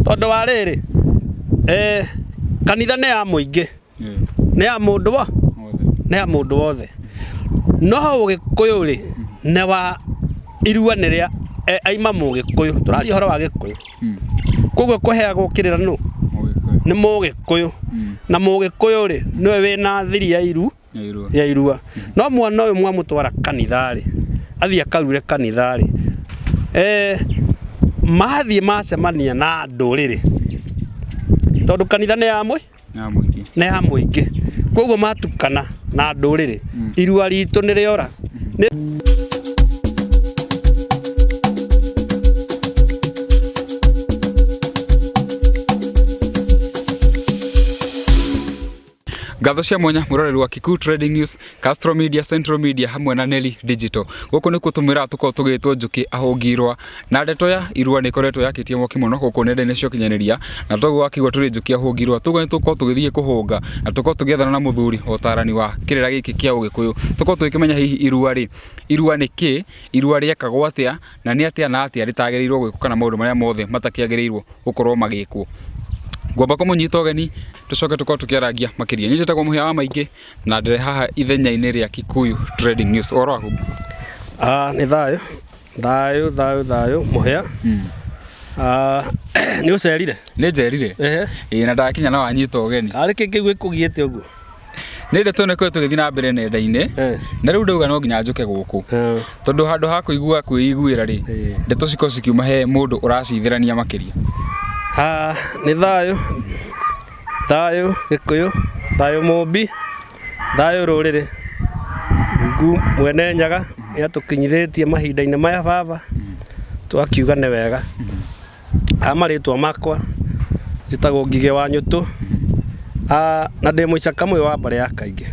tondu wa riri kanitha ne ya muingi ne ya mundu wa ne ya mundu wothe no Gikuyu ri ne wa irua niria aima Mugikuyu turari horo wa Gikuyu koguo kuheagwo kirira no ni Mugikuyu na Mugikuyu ri niwe wina thiri ya irua no mwana uyu mwamutwara kanitha ri athia karure kanitha ri mathie macemania na nduriri tondu kanitha ne ya muingi koguo matukana na nduriri irua ritu niriora Gatho cia mwanya muroreri wa Kikuyu Trading News, Castro Media, Central Media hamwe na Nelly Digital. Guku ni kutumira tuko tugitwo njuki ahongirwa na ndeto ya irua ni koretwo yakitie mwoki muno guku nenda-ini cio kinyaniria na togo wakigwa turi njuki ahongirwa tugo ni tuko tugithie kuhunga na tuko tugethana na muthuri otarani wa kirira giki kia Ugikuyu tuko tukimenya hihi irua ni ki irua riekagwo atia na ni atia na atia ritagereirwo gwikwo kana maundu maria mothe matakiagereirwo gukorwo magikwo. Ngwamba kumunyita ugeni tucoke tuko tukiaragia makiria njitagwo muhia wa maingi na ndire haha ithenya-ini ria Kikuyu Trading News oroahu ni thayo muhia ni ucerire ni njerire na ndakinya na wanyita ugeni ari kingi gwikugiete uguo ni ndeto ne kwetu githi na mbere nenda-ini na riu ndauga no nginya njuke guku tondu handu ha kuigua kwiguira ri ndeto ciko cikiuma he mundu uracithirania makiria ni thayo Gikuyu thayo Mumbi thayo ruriri ngu mwene nyaga yatukinyithitie mahinda-ini maya baba twakiuga ni wega amaritwa makwa njitagwo Ngige wa Nyutu na ndi muicaka mwe wa mbare ya Kaingi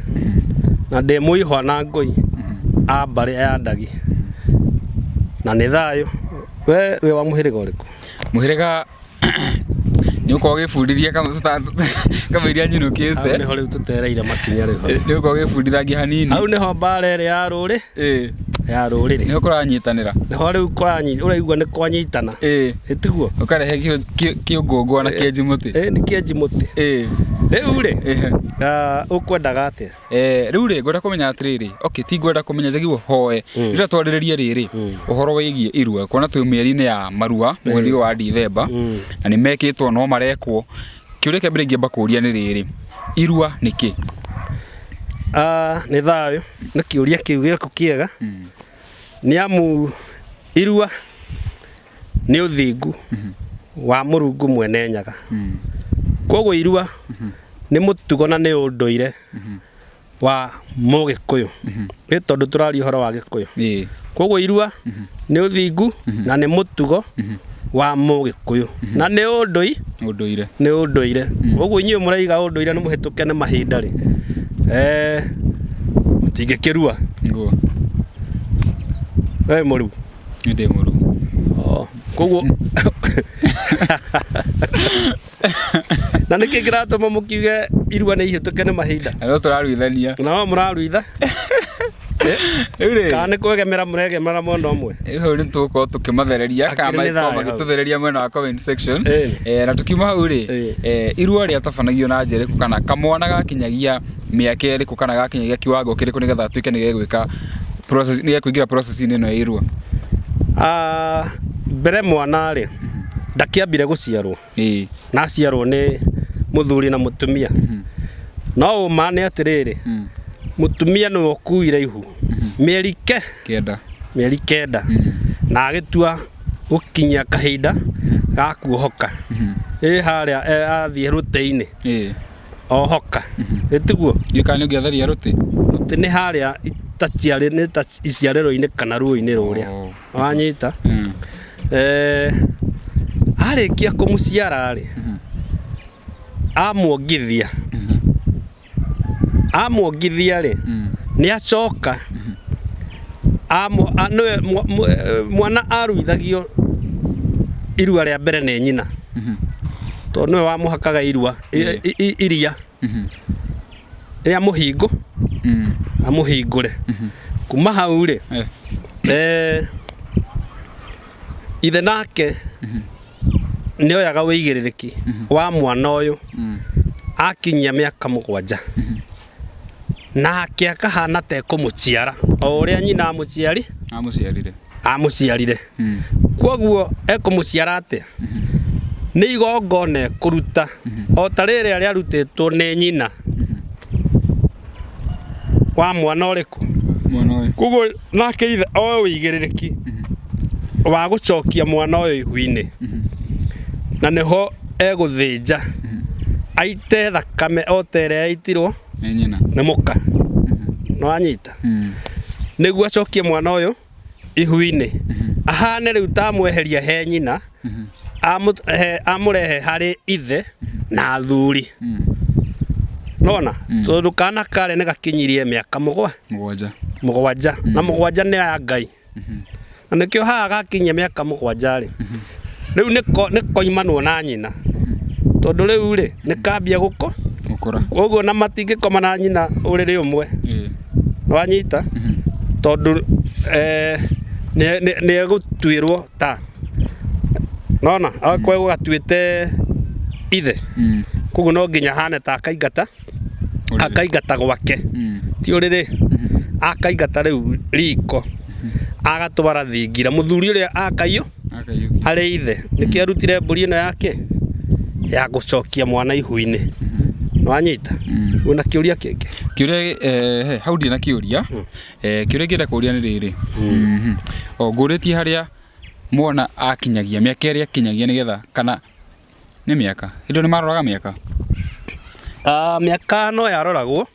na ndi muihwa na ngui a mbare ya Ndagi na ni thayo we wa muhiriga uriku muhiriga Nyuko gifundithia kama iria nyinukite niho riu tutereire makinya riho nyuko gifundithagia hanini au niho mbare ri ya ruri ya ruriri niho kuranyitanira niho riu uraigua ni kwanyitana itiguo ukarehe kiungungwa na kienji muti ni kienji muti riu ri ukwendaga atia riu ri ngwenda kumenya atiriri ti ngwenda kumenya jagirwo hoe rira twarirerie riri uhoro wigie irua kuona twi mieri-ini ya marua mweri wa Dithemba na ni mekitwo no marekwo kiuria kia mbere ngiamba kuria ni riri irua niki ni thayo na kiuria kiu giaku kiega ni amu irua ni uthingu wa Murungu mwene nyaga koguo irua ni mutugo na ni unduire wa Mugikuyu ni tondu turari horo wa Gikuyu koguo irua ni uthingu na ni mutugo wa Mugikuyu na ni unduire koguo inyu muraiga unduire ni muhituke ni mahinda ri mutingikirua we muru ndi muru koguo na niki ngiratuma mukiuge irua ni ihituke ni mahinda no turaruithania no muraruitha kana kwegemera muregemera mwena umwe iho ni tuko tukimathereria kama iko magituthereria mwena wa comment section na tukiuma hau ri irua ria tabanagio na njere kana kamwana gakinyagia miaka iriku kana gakinyagia kiwango kiriku nigetha tuike ni gegwika process ni kuingira process ini no irua mbere mwana ri ndakiambire guciarwo na aciarwo ni muthuri na mutumia no umane atiriri mutumia no okuire ihu mieri kenda na agitua gukinya kahinda ga kuohoka haria athie rute-ini ohoka etiguo gikani ngiatheria rute ni haria itaciari ni ta iciarero-ini kana ruo-ini ruria wanyita arikia kumuciara ri amwongithia ri ni acoka mwana aruithagio irua ria mbere ni nyina to niwe wamuhakaga irua iria ria muhingo amuhingure kuma hau ri ithe nake nĩ oyaga wĩigĩrĩrĩki wa mwana ũyũ akinyia mĩaka 7 nake akahana ta ekũmũciara o ũrĩa nyina amũciarire kwoguo ekũmũciara atĩa nĩ igongona ekũruta o ta rĩrĩa rĩarutĩtwo nĩ nyina wa mwana ũrĩkũ kwoguo nake ithe oe wĩigĩrĩrĩki wa gũcokia mwana ũyũ ihu-inĩ na nĩho egũthĩnja aite thakame o ta ĩrĩa yaitirwo nĩ mũka nĩ wanyita nĩguo acokie mwana ũyũ ihu-inĩ ahane rĩu ta amweheria he nyina amũrehe harĩ ithe na athuri nona tondũ kana karĩa nĩ gakinyirie mĩaka 7 na 7 nĩ ya Ngai na nĩkĩo haha gakinyia mĩaka 7 rĩ rĩu nĩ koimanwo na nyina tondũ rĩu rĩ nĩ kambia gũkũra ũguo na matingĩkoma na nyina ũrĩrĩ ũmwe wanyita tondũ nĩ egũtuĩrwo ta nona akwego gatuĩte ithe kwoguo no nginya hane ta akaingata gwake ti ũrĩrĩ akaingata rĩu riko agatwara thingira mũthuri ũrĩa akaiyũ harĩ ithe nĩkĩo arutire mbũri ĩno yake ya gũcokia mwana ihu-inĩ nĩ wanyita wĩna kĩũria kĩngĩ kĩũria hau ndirĩ na kĩũria kĩũria ngĩenda kũũria nĩ rĩrĩ o ngũrĩtie harĩa mwana akinyagia mĩaka ĩrĩa akinyagia nĩgetha kana nĩ mĩaka indo nĩ maroraga mĩaka mĩaka no yaroragwo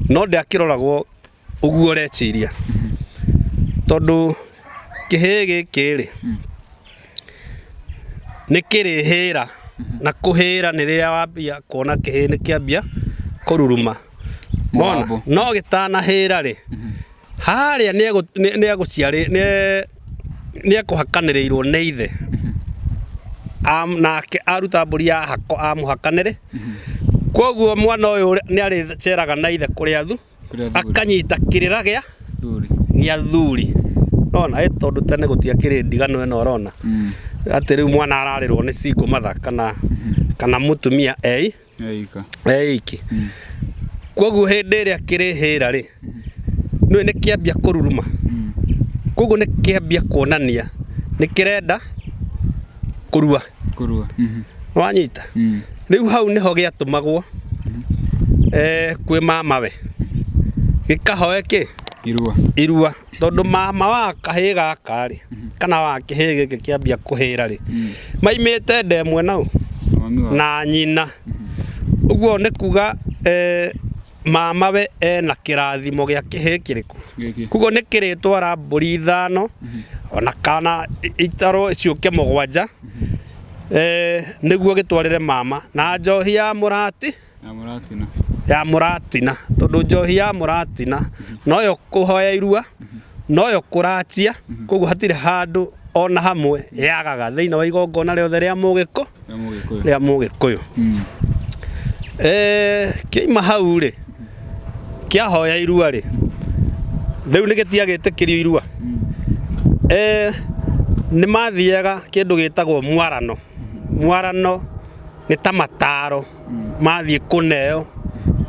no ndĩakĩroragwo ũguo ũreciria tondũ kĩhĩĩ gĩkĩ rĩ nĩ kĩrĩhĩra na kũhĩra nĩ rĩrĩa wambia kuona kĩhĩĩ nĩ kĩambia kũruruma mona no gĩtanahĩra rĩ harĩa nĩ ekũhakanĩrĩirwo nĩ ithe nake aruta mbũri ya hako amũhakanĩre kwoguo mwana ũyũ nĩ arĩceraga na ithe kũrĩa akanyita kĩrĩra gĩa thuri nona tondũ tene gũtiakĩrĩ ndigano ĩno ũrona atĩ rĩu mwana ararĩrwo nĩ single mother kana mũtumia eiki kwoguo hĩndĩ ĩrĩa kĩrĩhĩra rĩ nĩ kĩambia kũruruma kwoguo nĩ kĩambia kuonania nĩ kĩrenda kũrua wanyita rĩu hau nĩho gĩatũmagwo kwĩ mamawe gĩkahoe irua tondũ mama wa kahĩĩ gaka rĩ kana wa kĩhĩĩ gĩkĩ kĩambia kũhĩra rĩ maimĩte ndemwe nao na nyina ũguo nĩ kuga mamawe ena kĩrathimo gĩa kĩhĩĩ kĩrĩkũ kwoguo nĩ kĩrĩtwara mbũri 5 ona kana itarwo ciũke 7 nĩguo gĩtwarĩre mama na njohi ya mũratina tondũ njohi ya mũratina noyo kũhoya irua noyo kũratia kwoguo hatirĩ handũ ona hamwe yagaga thĩinĩ wa igongona rĩothe rĩa Mũgĩkũyũ kĩima hau rĩ kĩahoya irua rĩ rĩu nĩ gĩtiagĩtĩkĩrio irua nĩ mathiaga kĩndũ gĩtagwo mwarano nĩ ta mataro mathiĩ kũneo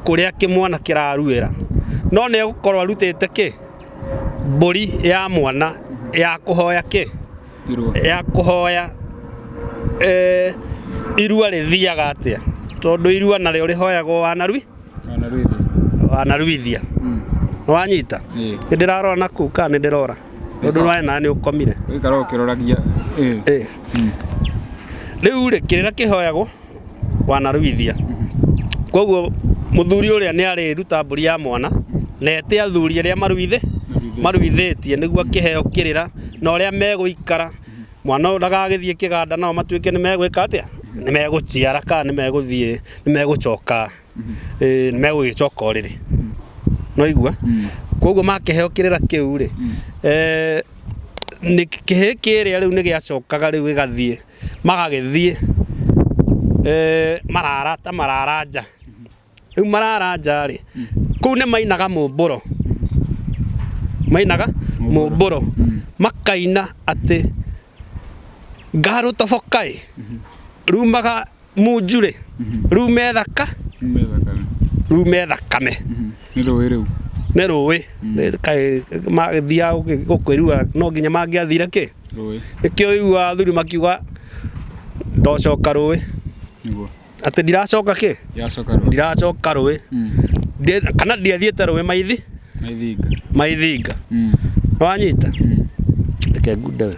kũrĩa kĩmwana kĩraruĩra no nĩ egũkorwo arutĩte mbũri ya mwana ya kũhoya ya kũhoya irua rĩthiaga atĩa tondũ irua narĩo rĩhoyagwo wanaruithia nĩ wanyita nĩ ndĩrarora na kũu kana nĩ ndĩrora tondũ wena nĩ ũkomire rĩu rĩ kĩrĩra kĩhoyagwo wanaruithia kwoguo mũthuri ũrĩa nĩ arĩruta mbũri ya mwana na ete athuri arĩa maruithĩtie nĩguo akĩheo kĩrĩra na ũrĩa megũikara mwana ũyũ ndagagĩthiĩ kĩganda nao matuĩke nĩ megwĩka atĩa nĩ megũciara kana nĩ megũcoka nĩ megũgĩcoka ũrĩrĩ no igua kwoguo makĩheo kĩrĩra kĩu rĩ nĩ kĩhĩĩ kĩrĩa rĩu nĩ gĩacokaga rĩu gĩgathiĩ magagĩthiĩ mararanja rĩu mararanja rĩ kũu nĩ mainaga mũmbũro makaina atĩ Ngaru tofokai. Rumaga mujure. Rume thaka. Rume thakame. Nĩ rũĩ rĩu. Nĩ rũĩ. Kai magĩthia gũkwĩrua no nginya mangĩathire kĩ? Rũĩ. Nĩkĩo rĩu athuri makiuga ndocoka rũĩ. Nĩguo. Atĩ ndiracoka kĩ? Yacoka rũĩ. Ndiracoka rũĩ. Kana ndiathiĩte rũĩ maithi? Maithinga. Maithinga. Nĩwanyita? Reke ngunde we.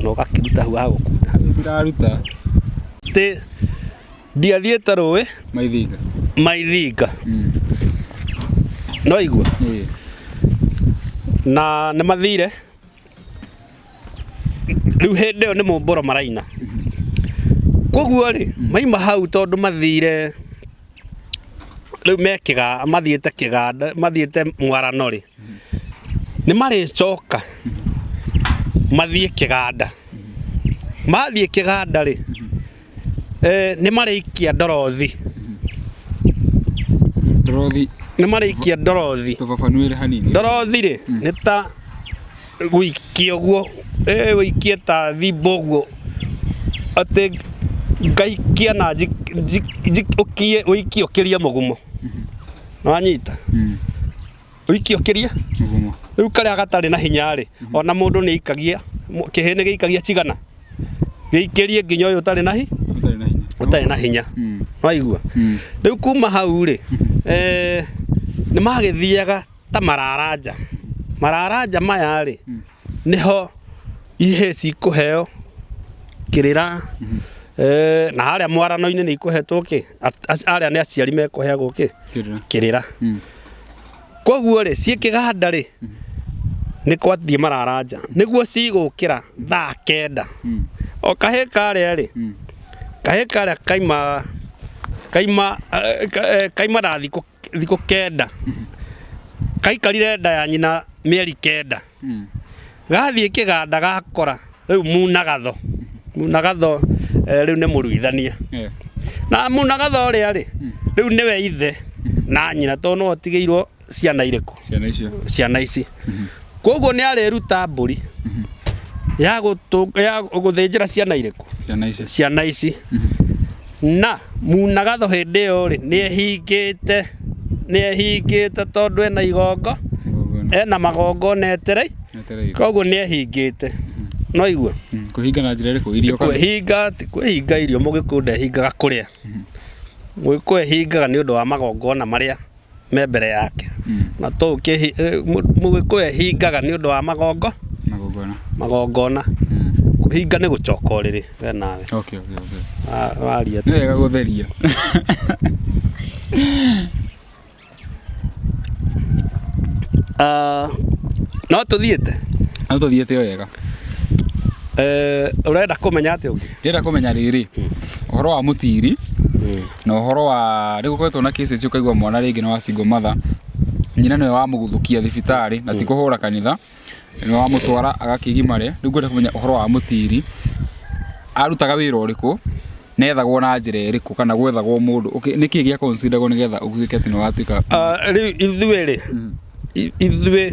No gakĩruta hau ha gũkunda. Ndiraruta. Tĩ ndiathiĩte rũĩ Maithinga. Maithinga. No igua? Na nĩ mathire rĩu hĩndĩ ĩyo nĩ mũmbũro maraina. Koguo rĩ maima hau tondũ mathire rĩu mekiga mathiĩte kĩganda mathiĩte mwarano rĩ nĩ marĩcoka mathiĩ kĩganda mathiĩ kĩganda rĩ nĩ marĩikia ndorothi nĩ marĩikia ndorothi tũfafanuĩre hanini ndorothi rĩ nĩ ta gũikia ũguo wĩikie ta thimbo ũguo atĩ ngaikia na ũkie wĩikie ũkĩria mũgumo nĩwanyita wĩikie ũkĩria mũgumo rĩu karĩa gatarĩ na hinya rĩ ona mũndũ nĩ aikagia kĩhĩ nĩ gĩikagia cigana gĩikĩrie nginya ũyũ ũtarĩ na hinya waigua rĩu kuma hau rĩ nĩ magĩthiaga ta mararanja maya rĩ nĩho ihĩ cikũheo kĩrĩra na harĩa mwarano-inĩ nĩ ikũhetwo kĩ arĩa nĩ aciari mekũheagwo kĩ kĩrĩra koguo rĩ ciĩ kĩganda rĩ nĩ kwathiĩ mararanja nĩguo cigũkĩra thaa 9 o kahĩ karĩa rĩ kahĩ karĩa kaima na thikũ 9 kaikarire nda ya nyina mĩeri 9 gathiĩ kĩganda gakora rĩu munagatho rĩu nĩ mũruithania na munagatho ũrĩa rĩ rĩu nĩwe ithe na nyina tondũ no atigĩirwo ciana irĩkũ ciana ici koguo nĩ arĩruta mbũri ya gũthĩnjĩra ciana irĩkũ ciana ici na munagatho hĩndĩ ĩyo rĩ nĩ ehingĩte tondũ ena igongo ena magongona etereire koguo nĩ ehingĩte no igua kũhinga na njĩra ĩrĩkũ irio kwĩhinga irio mũgĩkũyũ ndehingaga kũrĩa mũgĩkũyũ ehingaga nĩ ũndũ wa magongona marĩa me mbere yake na mũgĩkũyũ ehingaga nĩ ũndũ wa magongona kũhinga nĩ gũcoka ũrĩrĩ we nawe waria nĩ wega gũtheria no tũthiĩte o wega ũrenda kũmenya atĩ ũngĩ ndĩrenda kũmenya rĩrĩ ũhoro wa mũtiri na ũhoro wa rĩgũkoretwo na cases ũkaigua mwana rĩngĩ na wa single mother nyina nĩwe wamũgũthũkia thibitarĩ na ti kũhũra kanitha nĩwe wamũtwara agakĩgimare rĩu ngwenda kũmenya ũhoro wa mũtiri arutaga wĩra ũrĩkũ nethagwo na njĩra ĩrĩkũ kana gwethagwo mũndũ nĩkĩ gĩa considerwo nĩgetha ũgĩke atĩ nĩ watuĩka rĩu ithuĩ rĩ ithuĩ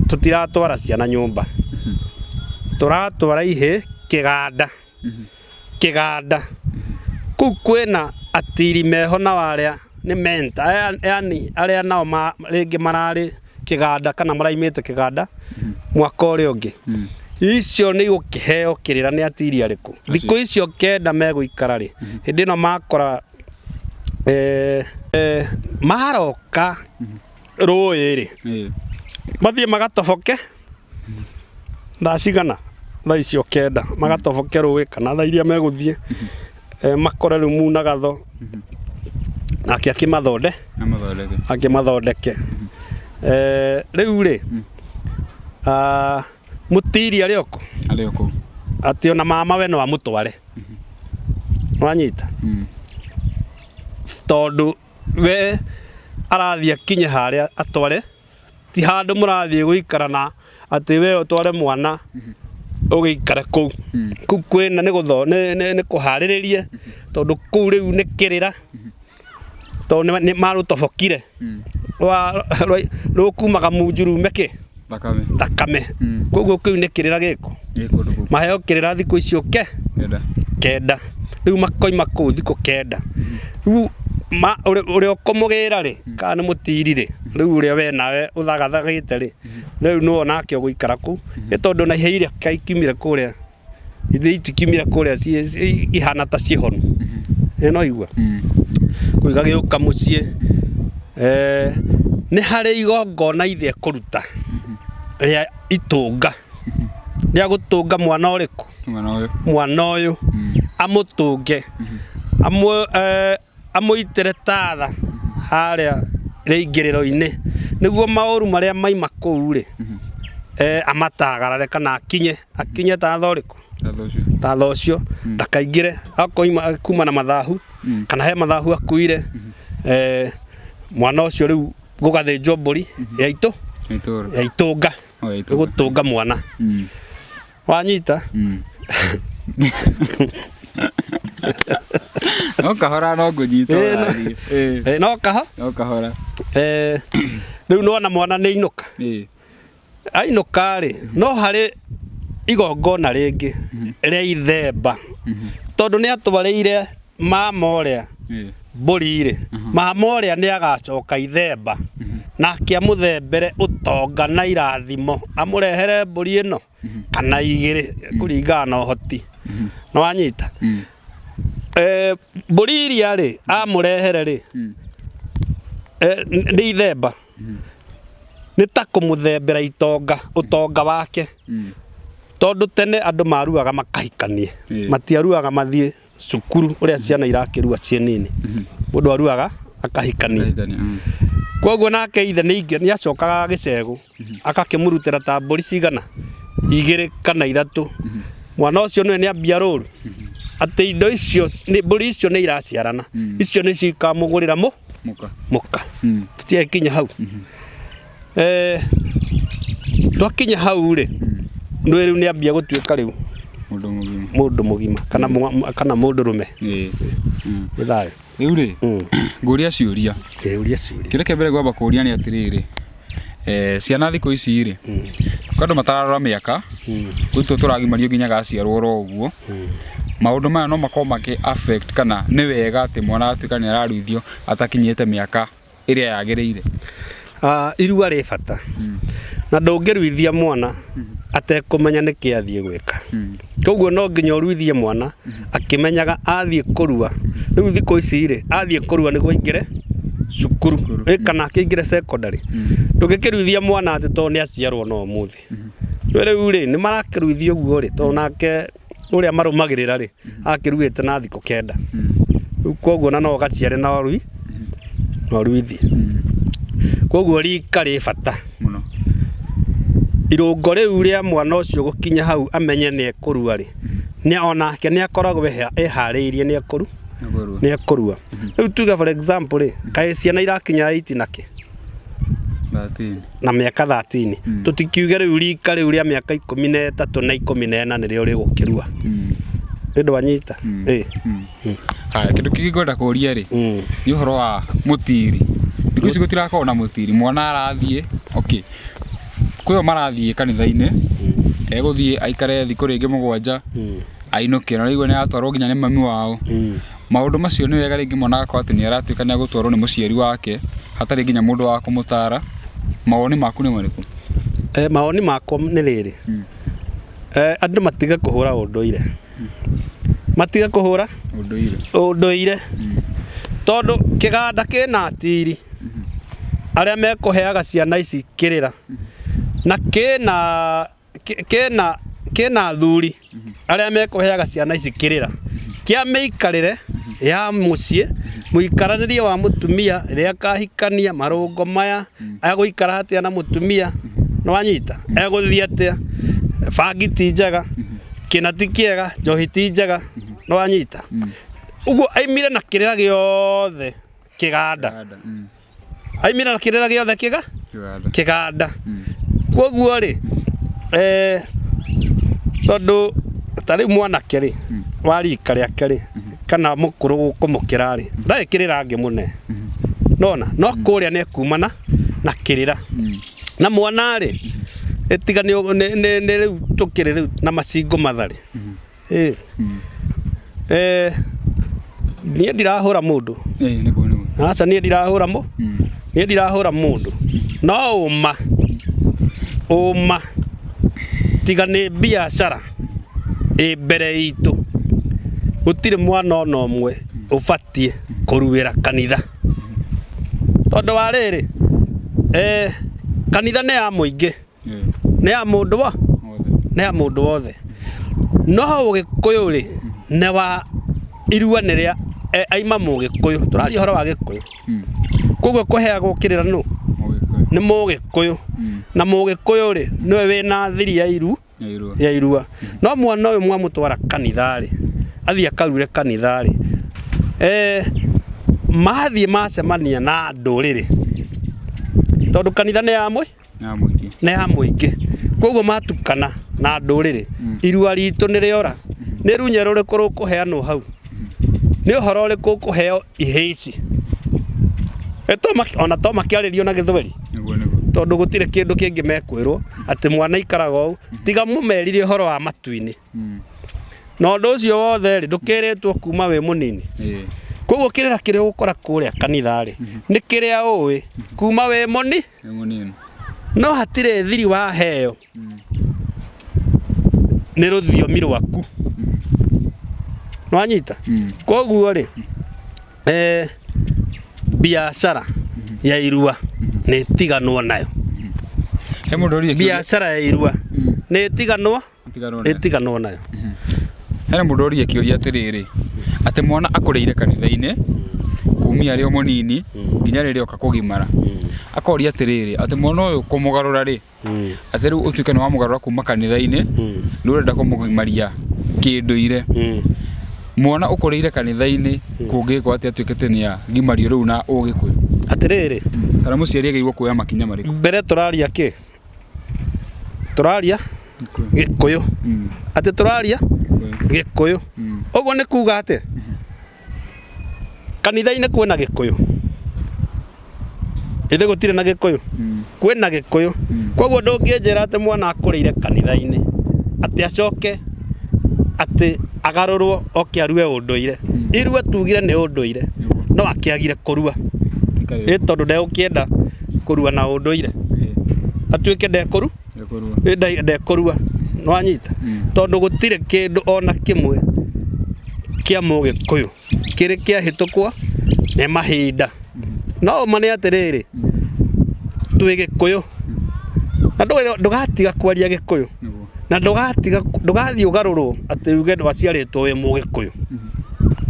tũtiratwara ciana nyũmba tũratwara ihĩ kĩganda kũu kwĩna atiri meho na warĩa nĩ menta yani arĩa nao rĩngĩ mararĩ kĩganda kana maraimĩte kĩganda mwaka ũrĩa ũngĩ icio nĩ gũkĩheo kĩrĩra nĩ atiri arĩkũ thikũ icio 9 megũikara rĩ hĩndĩ ĩno makora maroka rũĩ rĩ mathiĩ magatoboke thaa cigana thaa icio 9 magatoboke rũĩ kana thaa iria megũthiĩ makore rĩu munagatho nake akĩmathondeke rĩu rĩ mũtiri arĩ oko atĩ ona mama we no amũtware wanyita tondũ we arathiĩ akinye harĩa atware ti handũ mũrathiĩ gũikara na atĩ we ũtware mwana ũgĩikare kũu kwĩna nĩ kũharĩrĩrie tondũ kũu rĩu nĩ kĩrĩra tondũ nĩ marũtobokire rũkumaga munjurume kĩ thakame koguo kĩu nĩ kĩrĩra gĩkũ maheo kirira thiku icio kenda riu makoima kuu thiku kenda riu uri okumugira ri kana ni mutiri ri riu uri we nawe uthagathagite ri riu no nake guikara kuu tondu na iheire kaikimire kuria ithi itikimire kuria ihana ta cihonu no igua kuiga giuka mucie ni hari igongona ithe kuruta ria itunga ria gutunga mwana uriku mwana uyu amutunge amuitire tatha haria reingiriro-ini niguo mauru maria maima kuu ri amatagarare kana akinye tatha uriku tatha ucio ndakaingire akoima kuma na mathahu kana he mathahu akuire mwana ucio riu gugathinjwo mburi ya itunga gutunga mwana wanyita no kahora no ngunyita no kahora riu nona mwana ni inuka ainuka ri no hari igongona ringi ria ithemba tondu ni atwariire mama uria mburi ri mama uria ni agacoka ithemba nake amuthembere utonga na irathimo amurehere mburi ino kana igiri kuringana na uhoti no wanyita mburi iria ri amurehere ri ni ithemba ni ta kumuthembera utonga wake tondu tene andu maruaga makahikanie matiaruaga mathie cukuru uria ciana irakirua cie nini mundu aruaga akahikanie koguo nake ithe ni acokaga gicegu akakimurutira ta mburi cigana igiri kana ithatu mwana ucio ni ambia ruru ati indo icio ni mburi icio ni iraciarana icio ni cikamugurira muka tutiekinya hau twakinya hau ri ndu riu ni ambia gutuika riu mundu mugima kana mundu rume ithayo riu ri nguria ciuria kire kembere gwamba kuria ni atiriri ciana thiku ici ri kandu matararora miaka gutu turagimario nginya gaciarwo ro uguo maundu maya no makoma maki affect kana ni wega ati mwana atuika ni araruithio atakinyite miaka iria yagiriire irua ri bata na ndungiruithia mwana atekumenya niki athie gwika koguo no nginya uruithie mwana akimenyaga athie kurua riu thiku ici ri athie kurua niguo ingire cukuru kana akingire secondary ndugikiruithia mwana ati to ni aciarwo no muthi riu ri ni marakiruithia uguo ri to nake uria marumagirira ri akiruite na thiku kenda riu koguo na no gaciare na ruithie koguo rika ri bata muno irungo riu ria mwana ucio gukinya hau amenye ni ekurua ri ni onake ni akoragwo ehariirie ni ekurua riu tuga for example ri kai ciana irakinya 8 naki 13 na miaka 13 tutikiuge riu rika riu ria miaka 13 na 14 nirio rigukirua ndu wanyita haya kindu kingigwenda kuria ri ni uhoro wa mutiri thiku ici gutirakorwo na mutiri mwana arathie kuyo marathie kanitha-ini eguthie aikare thiku ringi 7 ainuke na rigo ni atwarwo nginya ni mami wao maundu macio ni wega ringi mwana akwa ati ni aratuika ni agutwarwo ni muciari wake hatari nginya mundu wa kumutara mawoni maku ni mariku mawoni makwa ni riri andu matiga kuhura unduire matiga kuhura unduire tondu kiganda kina atiri aria mekuheaga ciana ici kirira na kena thuri aria mekuheaga ciana ici kirira kia meikarire ya mucie muikaranirie wa mutumia ria kahikania marungo maya aguikara hatia na mutumia no wanyita eguthie atia fagiti njega kinati kiega njohiti njega no wanyita uguo aimire na kirira giothe kiganda aimire na kirira giothe kiganda koguo ri tondu tari mwanake ri warika riake ri kana mukuru gukumukira ri ndari kirira ngi mune nona no kuria ne kumana na kirira na mwana ri etigani ne riu tukire riu na macingo mathari nie ndirahura mundu niguo aca nie ndirahura nie ndirahura mundu no uma tiga ni biashara mbere itu gutire mwana no mwe ufatie kuruwira kanitha tondu wa riri kanitha ne ya muingi ne ya mundu wa ne ya mundu wothe no ugikuyu ri ne wa irua niria aima mugikuyu turari horo wa gikuyu koguo kuheagwo kirira no ni mugikuyu na mugikuyu ri niwe wina thiri ya irua no mwana uyu mwamutwara kanitha ri athia karure kanitha ri mathie macemania na nduriri tondu kanitha ne ya muingi koguo matukana na nduriri irua ritu niriora ni runye ruriku rukuheanwo hau ni uhoro uriku kuheo iheici ona to makiaririo na githweri tondu gutire kindu kingi mekwirwo ati mwana ikaraga u tiga mumerire uhoro wa matuini no ndu ucio wothe ri ndukiritwo kuma we munini koguo kirira kiri gukora kuria kanitha ri ni kiria uwi kuma we munini no hatire thiri wa heo ni ruthiomi rwaku no anyita koguo ri biashara ya irua ni tiganwo nayo biashara ya irua ni tiganwo nayo hena mundu orie kiuria atiriri ati mwana akureire kanitha-ini kumia ri munini nginya riri oka kugimara akoria atiriri ati mwana uyu kumugarura ri ati riu utuike ni wa mugarura kuma kanitha-ini ni urenda kumugimaria kinduire mwana ukureire kanitha-ini kungikwo ati atuikite ni ya gimario riu na ugikuyu atiriri kana muciari ageirwo kuoya makinya mariku mbere turaria ki turaria gikuyu ati turaria gikuyu uguo ni kuga ati kanitha-ini kwina gikuyu ithe gutire na gikuyu kwina gikuyu koguo ndungienjera ati mwana akureire kanitha-ini ati acoke ati agarurwo oke arue unduire irue tugire ni unduire no akiagire kurua tondu ndeukienda kurua na unduire atuike ndekurua no anyita tondu gutire kindu ona kimwe kia mugikuyu kiri kia hitukwa ne mahinda no mane atiriri twi gikuyu na ndugatiga kwaria gikuyu na ndugathii ugarurwo ati uge waciaritwo wi mugikuyu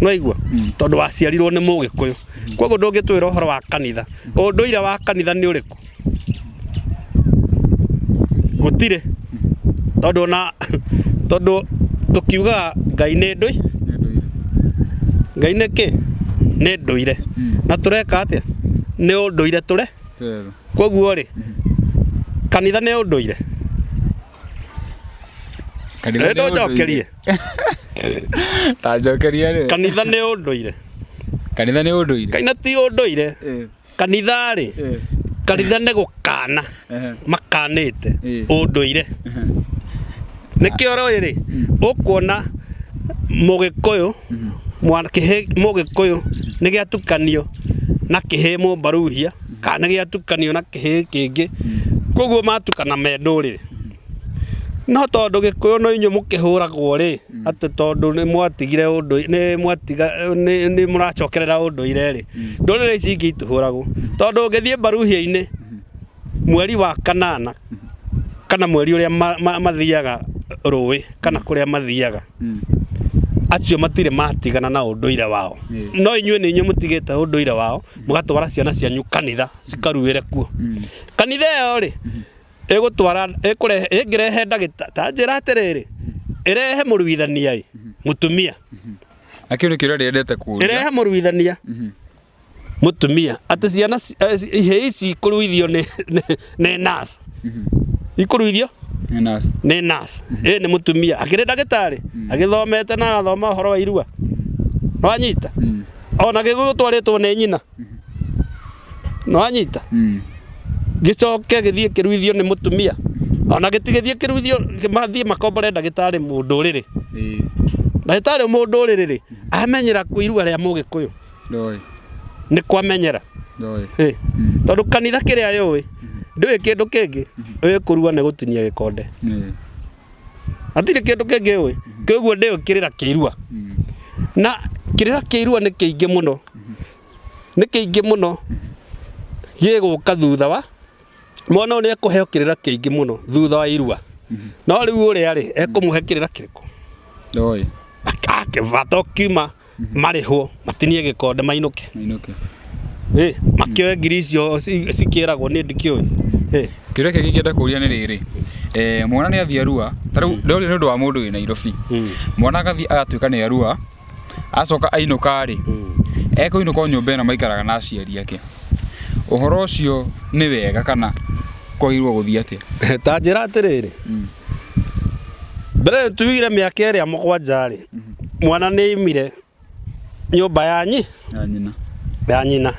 no igua tondu waciarirwo ni mugikuyu koguo ndungitwira uhoro wa kanitha unduire wa kanitha ni uriku gutire tondu tukiuga ngai ni ngai ni ki ni nduire na tureka atia ni unduire ture koguo ri kanitha ni unduire kanitha njokerie ta njokerie ri kanitha ni unduire kaina ti unduire kanitha ri kanitha ni gukana makanite unduire nikio riri ukuona mugikuyu mwana kihe mugikuyu ni giatukanio na kihe mumbaruhia kana giatukanio na kihe kingi koguo matukana me nduriri no tondu gikuyu no inyu mukihuragwo ri ati tondu ni mwatigire undu ni mwatiga ni muracokerera unduire ri nduriri ici ingi ituhuragwo tondu ngithie baruhia-ini mweri wa kanana kana mweri uria mathiaga ruwi kana kuria mathiaga acio matire matigana na unduire wao no inyue ni inyu mutigite unduire wao mugatwara ciana cianyu kanitha cikaruire kuo kanitha yo ri egutwara ingirehe ndagita njira atiriri irehe muruithania mutumia akio ni kiria riendete kuria irehe muruithania mutumia ati ciana ihe ici kuruithio ni nurse ikuruithio ni nurse ni mutumia akire ndagitari agithomete na athoma uhoro wa irua no anyita ona gigutwaritwo ni nyina no anyita gicoke githie kiruithio ni mutumia ona gitigithie kiruithio mathie makombore ndagitari munduriri ndagitari munduriri amenyera kuirua ria mugikuyu ndoi ni kwamenyera ndoi tondu kanitha kiria yoi ndui kindu kingi uyu kurua ni gutinia gikonde atiri kindu kingi yoi kiguo ndio kirira kiirua na kirira kiirua ni kiingi muno giguka thutha wa mwana ni ekuheo kirira kiingi muno thutha wa irua no riu uri ari ekumuhe kirira kiriku ndoi akivata kiuma marihwo matinie gikonde mainuke makioe ngiri icio cikiragwo ni ndikio kiria kingi ngienda kuria ni riri mwana ni athia rua tariu ndori ni undu wa mundu wi Nairobi mwana agathia agatuika ni arua acoka ainuka ri ekuinuka nyumba ina maikaraga na aciari ake uhoro ucio ni wega kana koirwo guthia atia ta njira atiriri mbere tuire miaka iri mugwanja ri mwana ni imire nyumba ya nyina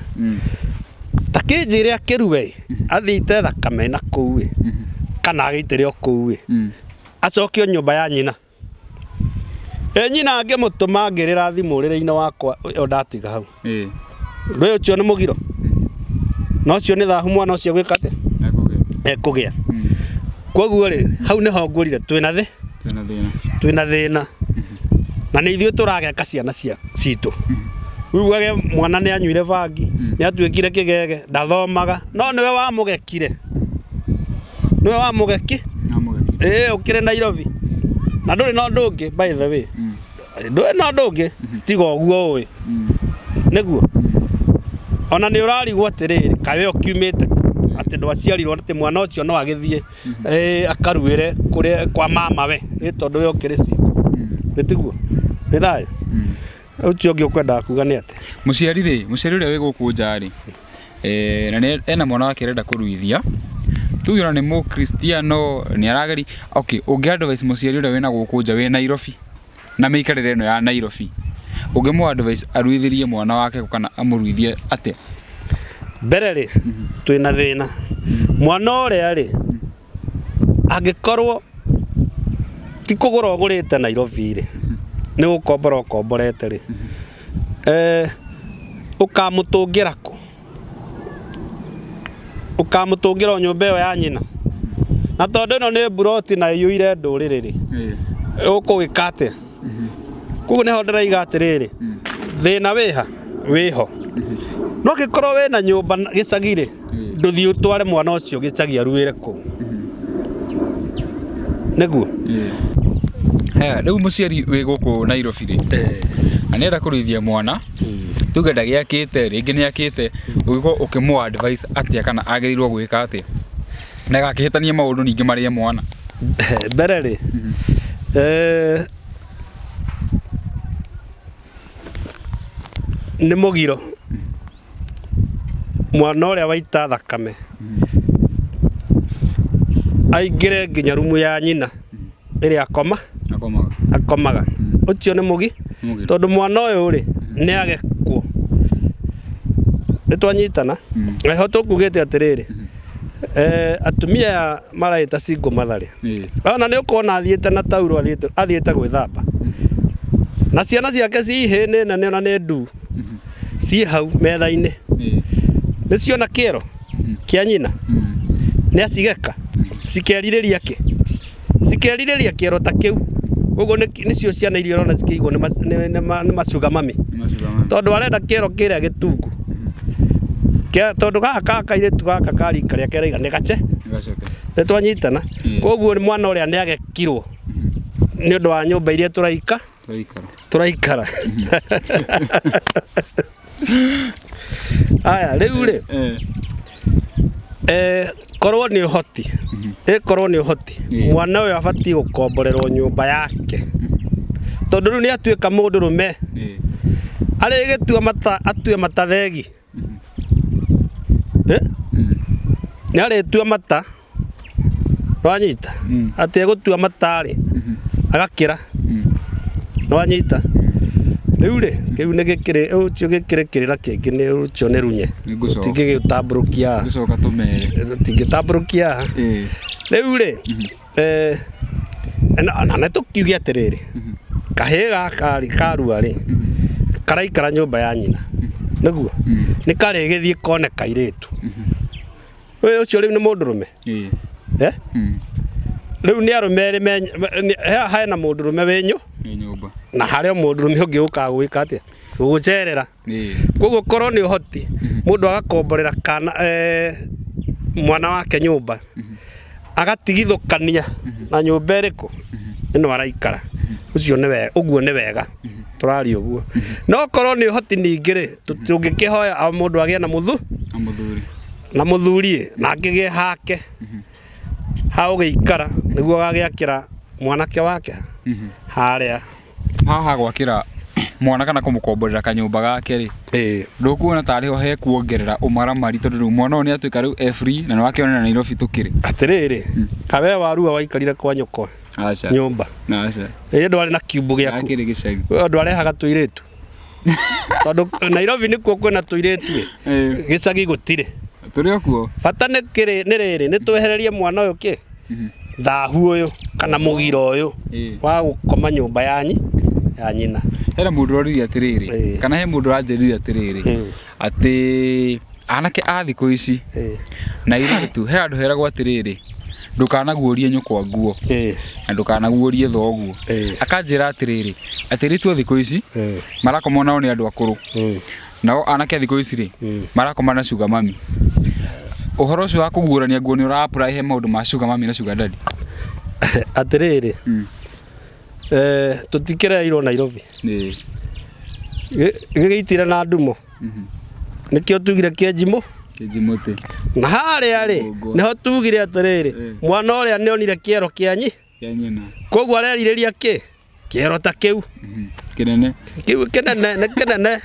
takinjire akiruwe athite thakame na kuwe kana agitire okuwe acokio nyumba ya nyina nyina angimutuma ngirira thimu rire-ini wakwa ndatiga hau rwe ucio ni mugiro no cio ni thahu mwana ucio gwikate ekugia koguo ri hau niho ngurire twina thina na ni ithuĩ turageka ciana citu riu age mwana ni anyuire bangi ni atuikire kigege ndathomaga no niwe wamugeki ukire Nairobi na nduri no ndungi by the way nduri no ndungi tiga oguo ui niguo ona ni urarigwo atiriri kawe okiumite ati ndwaciarirwo ati mwana ucio no agithie akaruire kuria kwa mama we tondu we okire ciku nitiguo nithayo ucio ngi ukwenda kuga ni ati muciari uria wi guku njari na ni ena mwana wake renda kuruithia tu yona ni mu Kristiano ni arageri okay ungi advice muciari uria wina guku nja we Nairobi na miikarire eno ya Nairobi ungi mu advice aruithirie mwana wake kana amuruithie ate mbere ri twina thina mwana uria ri angikorwo ti kugura ogurite Nairobi ri ni ukomborete ri ukamutungira ku ukamutungira nyumba iyo ya nyina na tondu ino ni buroti na iyuire nduriri ri ukugikate kugu niho ndiraiga atiriri thina wiho no gikorwo wina nyumba gicagi ri nduthii utware mwana ucio gicagi aruire ku niguo riu muciari wi guku Nairobi ri anenda kuruithia mwana tuge ndagiakite ringi ni akite ugiko ukimu advice atia kana agirirwo gwika atia na gakihitania maundu ningi maria mwana mbere ri ni mugiro mwana uria waita thakame aingire nginya rumu ya nyina iri akomaga ucio ni mugi tondu mwana uyu ri ni agekwo nitwanyitana eho tukugite atiriri atumia maraita single mother ona ni ukona athiete na tauro athiete gwithamba na ciana ciake cihini na niona ni ndu ci hau metha-ini nicio na kiero kia nyina ni acigeka cikeririria kiero ta kiu ugo nicio ciana iria rona cikiigwo ni macuga mami tondu arenda kiero kiria gitungu tondu gaka kairitu gaka kari karia keraiga ni gache nitwanyitana koguo mwana uria ni agekirwo ni undu wa nyumba iria turaikara aya riu ri korwo ni uhoti mwana uyu abati gukomborerwo nyumba yake tondu riu ni atuika mundu rume arigitua atue matathegi ni aritua mata wanyita ati egutua matari agakira wanyita riu ri kiu ni gikire ucio gikire kirira kingi ni ucio ni runye tingigitamburukia gicoka tumere tingitamburukia Rĩu rĩ na tukiuge atiriri kahĩĩ gaka rĩ karua rĩ karaikara nyũmba ya nyina nĩguo nĩ karĩgĩthiĩ kone kairĩtu ũcio rĩu nĩ mũndũrũme rĩu nĩ arũme erĩ hena mũndũrũme wĩ nyũmba na harĩ mũndũrũme ũngĩ ũkaga gwĩka atĩa gũcerera koguo korwo nĩ ũhoti mũndũ agakomborera kana mwana wake nyũmba agatigithũkania na nyũmba ĩrĩkũ ĩno araikara ũcio nĩ wega ũguo nĩ wega tũrari ũguo no korwo nĩ ũhoti ningĩ rĩ tũngĩkĩhoya mũndũ agĩe na mũthuri na akĩgĩe hake ha ũgĩikara nĩguo agagĩakĩra mwanake wake harĩa haha gwakĩra mwana kana kũmũkomborera kanyũmba gake rĩ ndũkuona tarĩ ho hekuongerera ũmaramari tondũ rĩu mwana ũyũ nĩ atuĩka rĩu free na nĩ wakĩona Nairobi tũkĩrĩ atĩrĩrĩ kawe warua waikarire kwa nyoko nyũmba ĩĩ ndwarĩ na kiumbu gĩaku ndũ arehaga tũirĩtu tondũ Nairobi nĩkuo kwĩna tũirĩtu gĩcagi gũtirĩ tũrĩ okuo bata nĩ rĩrĩ nĩ twehererie mwana ũyũ kĩ thahu ũyũ kana mũgira ũyũ wa gũkoma nyũmba ya nyina hena mũndũ ũroririe atĩrĩrĩ kana he mũndũ ũranjĩrire atĩrĩrĩ atĩ anake a thikũ ici na airĩtu he andũ heragwo atĩrĩrĩ ndũkanaguũrie nyũkwa nguo na ndũkanaguũrie thoguo akanjĩra atĩrĩrĩ airĩtu a thikũ ici marakoma nao nĩ andũ akũrũ nao anake a thikũ ici rĩ marakoma na sugar mami ũhoro ũcio wa kũguũrania nguo nĩ ũra-apply he maũndũ ma sugar mami na sugar daddy atĩrĩrĩ tũtikĩreirwo Nairobi gĩgĩitire na ndumo nĩkĩo tugire kĩenjimũ na harĩa rĩ nĩho tugire atĩrĩrĩ mwana ũrĩa nĩonire kĩero kĩa nyina koguo arerirĩria kĩ kĩero ta kĩu kĩnene nĩ kĩnene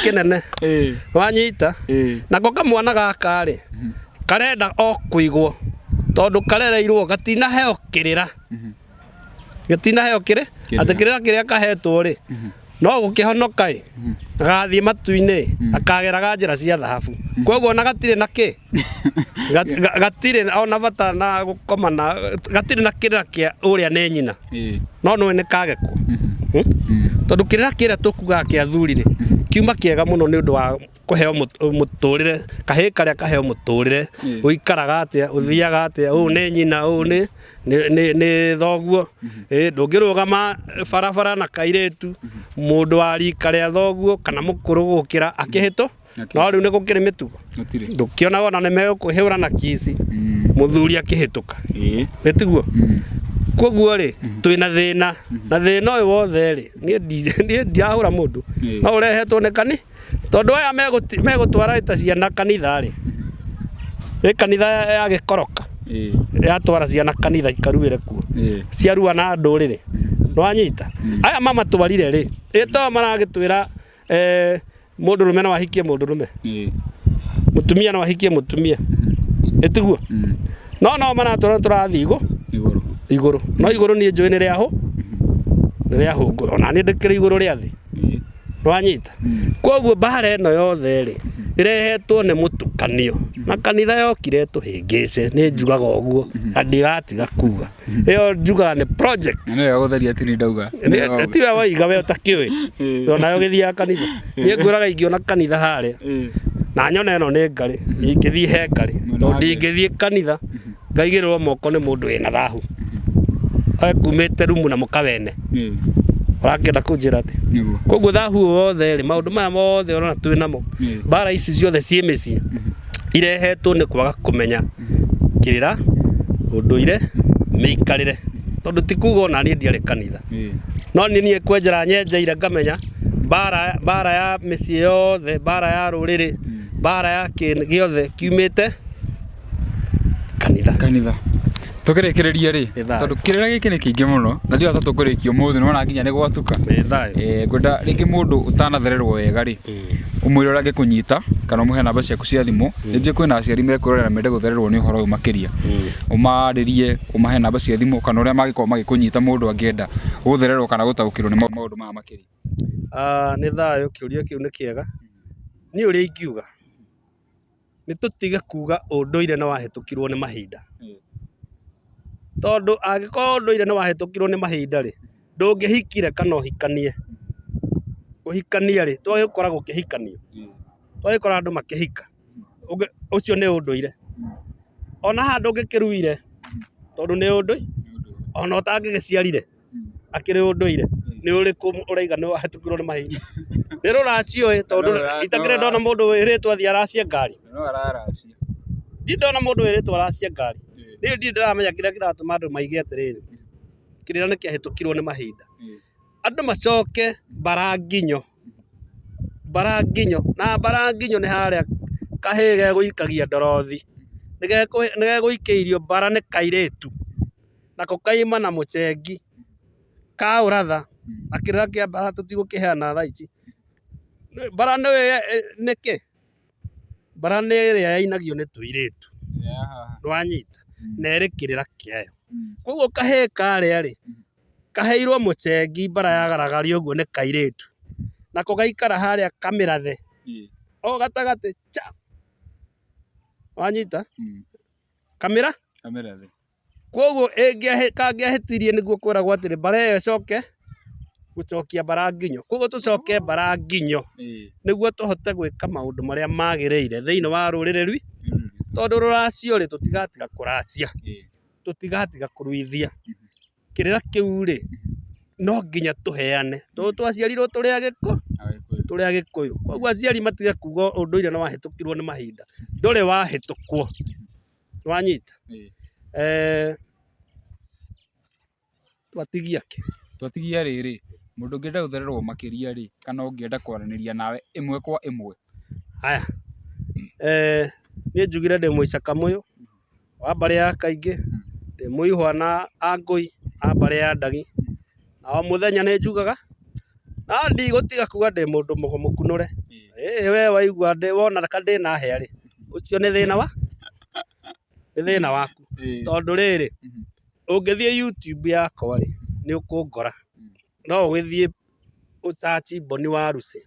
kĩnene wanyita nako kamwana gaka rĩ karenda o kũigwo tondũ karereirwo gatinaheo kĩrĩra atĩ kĩrĩra kĩrĩa kahetwo rĩ no gũkĩhonoka gathiĩ matu-inĩ akageraga njĩra cia thahabu koguo na gatirĩ na kĩ gatirĩ ona bata na gũkoma na gatirĩ na kĩrĩra kĩa ũrĩa nĩ nyina no nĩ kagekwo tondũ kĩrĩra kĩrĩa tũkugaga kĩa athuri rĩ kiuma kĩega mũno nĩ ũndũ wa kũheo mũtũrĩre kahĩĩ karĩa kaheo mũtũrĩre ũikaraga atĩa ũthiaga atĩa ũũ nĩ nyina ũũ nĩ thoguo ndũngĩrũgama barabara na kairĩtu mũndũ wa rika rĩa thoguo kana mũkũrũ gũkĩra akĩhĩtũ no rĩu nĩ gũkĩrĩ mĩtugo ndũkĩona ona nĩ megũkũhĩũra na kici mũthuri akĩhĩtũka mĩtugo koguo rĩ twĩna thĩna na thĩna ũyũ wothe rĩ niĩ ndirahũra mũndũ no ũrehetwo nĩ kani tondũ aya megũtwara ta ciana kanitha rĩ kanitha ya gĩkoroka yatwara ciana kanitha ikaruĩre kuo ciarua na ndũrĩrĩ nĩwanyita aya mamatwarire rĩ to maragĩtwĩra mũndũrũme no ahikie mũndũrũme mũtumia no ahikie mũtumia ĩtiguo no maratwara tũrathiĩ igũrũ no igũrũ niĩ njũĩ nĩ rĩa hũngũro na nĩ ndĩkĩrĩ igũrũ rĩa thĩ nĩwanyita koguo mbara ĩno yothe rĩ ĩrehetwo nĩ mũtukanio na kanitha yokire tũhĩngĩce nĩ njugaga ũguo na ndigatiga kuga ĩyo njugaga nĩ project nĩ gũtheria tini ndauga tiwe waiga we ũtakĩũĩ onayo gĩthiaga kanitha niĩ ngwĩraga ingĩona kanitha harĩa na nyona ĩno nĩ ngarĩ ingĩthiĩ he ngarĩ tondũ ndingĩthiĩ kanitha ngaigĩrĩrwo moko nĩ mũndũ wĩna thahu kumĩte rumu na mũkawene ũrakĩenda kũnjĩra atĩ koguo thahu wothe rĩ maũndũ maya mothe ũrona twĩ namo mbara ici ciothe ciĩ mĩciĩ irehetwo nĩ kwaga kũmenya kĩrĩra ũndũire mĩikarĩre tondũ ti kuga ona niĩ ndiarĩ kanitha no niĩ kwenjera nyenjeire ngamenya mbara ya mĩciĩ yothe mbara ya rũrĩrĩ mbara ya gĩothe kiumĩte kanitha tũkĩrĩkĩrĩria rĩ tondũ kĩrĩra gĩkĩ nĩ kĩingĩ mũno na ndio tũkũrĩkia ũmũthĩ nĩwona nginya nĩ gwatuka ngwenda rĩngĩ mũndũ ũtanathererwo wega rĩ ũmwĩre ũrĩa angĩkũnyita kana ũmũhe namba ciaku cia thimũ nĩnjũĩ kwĩna aciari mekwĩrorera mende gũthererwo nĩ ũhoro ũyũ makĩria ũmarĩrie ũmahe namba cia thimũ kana ũrĩa mangĩkorwo magĩkũnyita mũndũ angĩenda gũthererwo kana gũtaũkĩrwo nĩ maũndũ maya makĩria nĩ thayũ kĩũria kĩu nĩ kĩega niĩ ũrĩa ingiuga nĩ tũtige kuga ũndũire nĩ wahĩtũkirwo nĩ mahinda tondu angikorwo ndũire nĩ wahĩtũkirwo nĩ mahinda rĩ ndũngĩhikire kana ũhikanie. Ũhikania rĩ twagĩkora gũkĩhikanio twagĩkora andũ makĩhika ũcio nĩ ũndũire. Ona handũ ũngĩkĩruire tondũ nĩ ũndũire ona ũtangĩgĩciarire akĩrĩ ũndũire nĩ ũrĩkũ ũraiga nĩ wahĩtũkirwo nĩ mahinda. Nĩ rũracio tondũ itakĩrĩ ndona mũndũ wĩrĩtwo athiĩ aracia ngari. Ndirĩ ndona mũndũ wĩrĩtwo aracia ngari. Niĩ ndirĩ ndĩramenya kĩrĩa kĩratũma andũ maige atĩrĩrĩ kĩrĩa nĩ kĩahĩtũkirwo nĩ mahinda. Andũ macoke Mbaranginyo. Na Mbaranginyo nĩ harĩa kahĩĩ gegũikagia ndorothi nĩ gegũikĩirio mbara nĩ kairĩtu nako kaima na mũcengi kaũratha na kĩrĩra kĩa mbara tũtigũkĩheana thaa ici. Mbara nĩkĩ? Mbara nĩ ĩrĩa yainagio nĩ tũirĩtu nĩwanyita na ĩrĩ kĩrĩra kĩayo. Koguo kahĩĩ karĩa rĩ kaheirwo mũcengi mbara yagaragario ũguo nĩ kairĩtu nako gaikara harĩa kamĩrathe o gatagatĩ wanyita kamĩrathe. Koguo kangĩahĩtirie nĩguo kwĩragwo atĩrĩ mbara ĩyo ĩcoke gũcokia Mbaranginyo. Koguo tũcoke Mbaranginyo nĩguo tũhote gwĩka maũndũ marĩa magĩrĩire thĩinĩ wa rũrĩrĩ rwitũ. Tondũ rũracio rĩ tũtigatiga kũracia tũtigatiga kũruithia kĩrĩra kĩu rĩ no nginya tũheane tondũ twaciarirwo tũrĩ Agĩkũyũ. Koguo aciari matige kuga ũndũire nĩ wahĩtũkirwo nĩ mahinda. Ndũrĩ wahĩtũkwo nĩwanyita. Twatigia rĩrĩ mũndũ ũngĩenda gũthererwo makĩria rĩ kana ũngĩenda kwaranĩria nawe ĩmwe kwa ĩmwe. Haya niĩ njugire ndĩ Mũica-Kamũyũ wa mbarĩ ya Kaingĩ, ndĩ Mũihwa na Angũi a mbarĩ ya Ndagi, na o mũthenya nĩ njugaga na ndigũtiga kuga ndĩ mũndũ mũkunũre. We waigua wona ka ndĩna hĩa rĩ ũcio nĩ thĩna waku. Tondũ rĩrĩ ũngĩthiĩ YouTube yakwa rĩ nĩ ũkũngora. No ũgĩthiĩ ũcaci Boni Warusi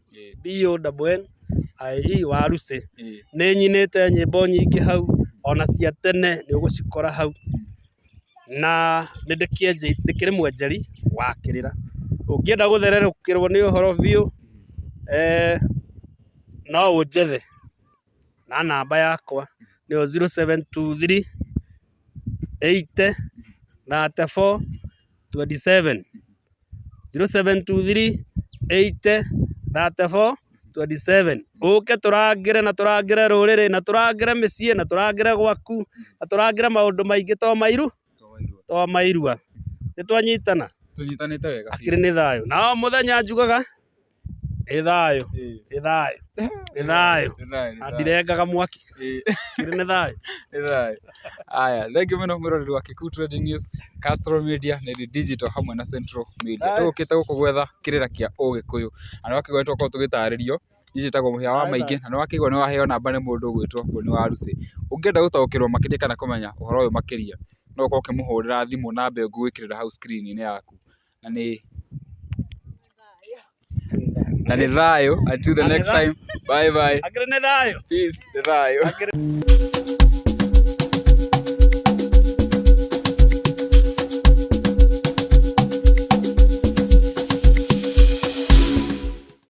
BONNIE Warusi nĩ nyinĩte nyĩmbo nyingĩ hau ona cia tene nĩ ũgũcikora hau na ndĩkĩrĩ mwenjeri wa kĩrĩra. Ũngĩenda gũthererũkĩrwo nĩ ũhoro biũ no ũnjethe na namba yakwa nĩyo 0723 80 34 27 0723 80 34 27. Ũke tũrangĩre na tũrangĩre rũrĩrĩ na tũrangĩre mĩciĩ na tũrangĩre gwaku na tũrangĩre maũndũ maingĩ to mairua. Nĩ twanyitana? Tũnyitanĩte wega. Akĩrĩ nĩ thayũ. Na o mũthenya njugaga ĩ thayũ na ndirengaga mwaki. Akĩrĩ nĩ thayũ. Aya thengiũ mũno mũroreri wa Kikuyu Trading News, Castro Media, Neli Digital hamwe na Central Media. Tũgũkĩte gũkũ gwetha kĩrĩra kĩa Ũgĩkũyũ na nĩ wakĩigua twakorwo tũgĩtarĩrio. Niĩ njĩtagwo mũhĩa wa maingĩ na nĩ wakĩigua nĩ waheo namba nĩ mũndũ ũgwĩtwo Boni Warusi. Ũngĩenda gũtaũkĩrwo makĩria kana kũmenya ũhoro ũyũ makĩria no ũkorwo ũkĩmũhũrĩra thimũ namba ĩyo ngũgwĩkĩrĩra hau screen-inĩ yaku. Na nĩ thayũ. Until the next time. Bye bye. Akĩrĩ nĩ thayũ. Peace. Nĩ thayũ.